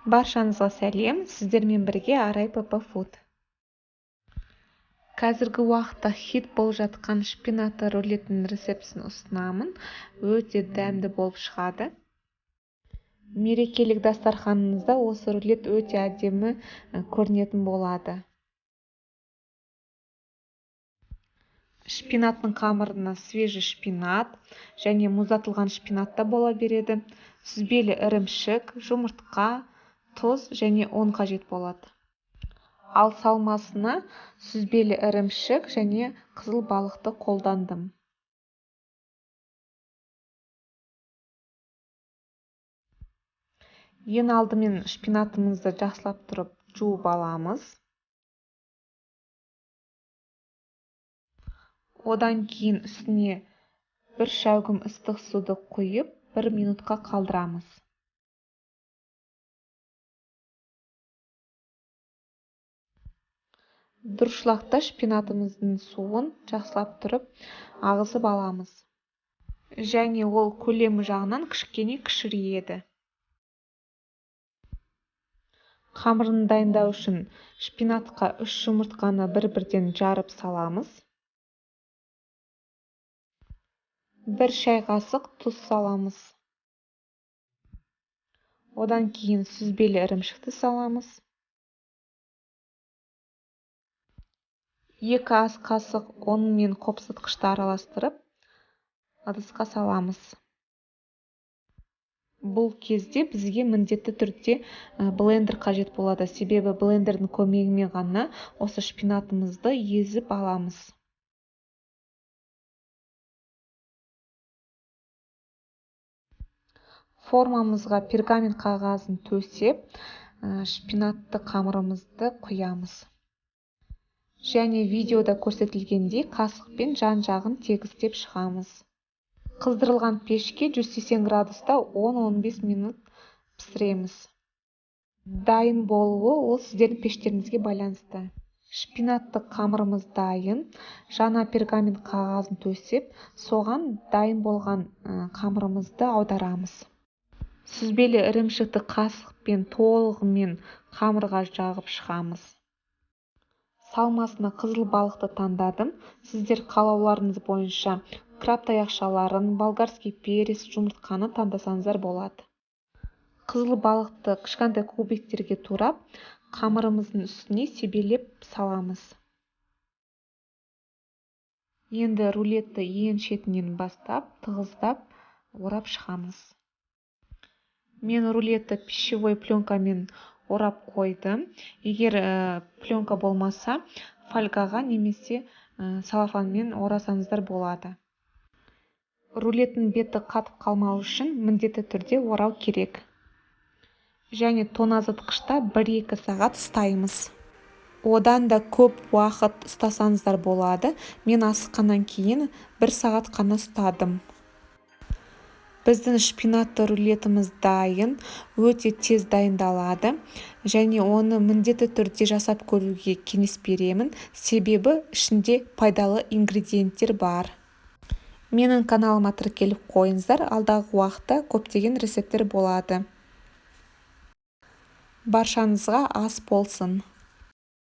Баршаңызға сәлем, сіздермен бірге Арай Папа Food. Қазіргі уақытта хит болып жатқан шпинаты рулеттің рецептісін ұсынамын. Өте дәмді болып шығады. Мерекелік дастарханыңызда осы рулет өте әдемі көрінетін болады. Шпинаттың қамырына свежий шпинат және мұздатылған шпинат та бола береді. Сүзбелі ірімшік, жұмыртқа, тұз және ұн қажет болады. Ал салмасына сүзбелі ірімшік және қызыл балықты қолдандым. Ең алдымен шпинатымызды жақсылап тұрып жуып аламыз. Одан кейін үстіне бір шәугім ыстық суды құйып 1 минутқа қалдырамыз. Дұрышлақта шпинатымыздың суын жақсылап тұрып ағызып аламыз. Және ол көлемі жағынан кішкене кішірейеді. Қамырын дайындау үшін шпинатқа 3 жұмыртқаны бір-бірден жарып саламыз. 1 шай қасық тұз саламыз. Одан кейін сүзбелі ірімшікті саламыз. 2 ас қасық ұн мен қопсытқышты араластырып, ыдысқа саламыз. Бұл кезде бізге міндетті түрде блендер қажет болады. Себебі блендердің көмегімен ғана осы шпинатымызды езіп аламыз. Формамызға пергамент қағазын төсеп, шпинатты қамырымызды құямыз. Және видеода көрсетілгендей қасықпен жан-жағын тегістеп шығамыз. Қыздырылған пешке 180 градуста 10-15 минут пісіреміз. Дайын болуы ол сіздердің пештеріңізге байланысты. Шпинатты қамырымыз дайын. Жаңа пергамент қағазын төсеп, соған дайын болған қамырымызды аударамыз. Сүзбелі ірімшікті қасықпен толығымен қамырға жағып шығамыз. Салмасына қызыл балықты таңдадым. Сіздер қалауларыңыз бойынша краб таяқшаларын, болгарский перец, жұмыртқаны таңдасаңыздар болады. Қызыл балықты кішкентай кубиктерге турап, қамырымыздың үстіне себелеп саламыз. Енді рулетті ең шетінен бастап, тығыздап орап шығамыз. Мен рулетті пищевой пленкамен орап қойдым. Егер пленка болмаса, фольгаға немесе салафанмен орасаңыздар болады. Рулеттің беті қатып қалмау үшін міндетті түрде орау керек. Және тоңазытқышта 1-2 сағат ұстаймыз. Одан да көп уақыт ұстасаңыздар болады. Мен асыққаннан кейін 1 сағат қана ұстадым. Біздің шпинатты рулетіміз дайын, өте тез дайындалады. Және оны міндетті түрде жасап көруге кеңес беремін. Себебі ішінде пайдалы ингредиенттер бар. Менің каналыма тіркеліп қойыңыздар, алдағы уақытта көптеген рецепттер болады. Баршаңызға ас болсын.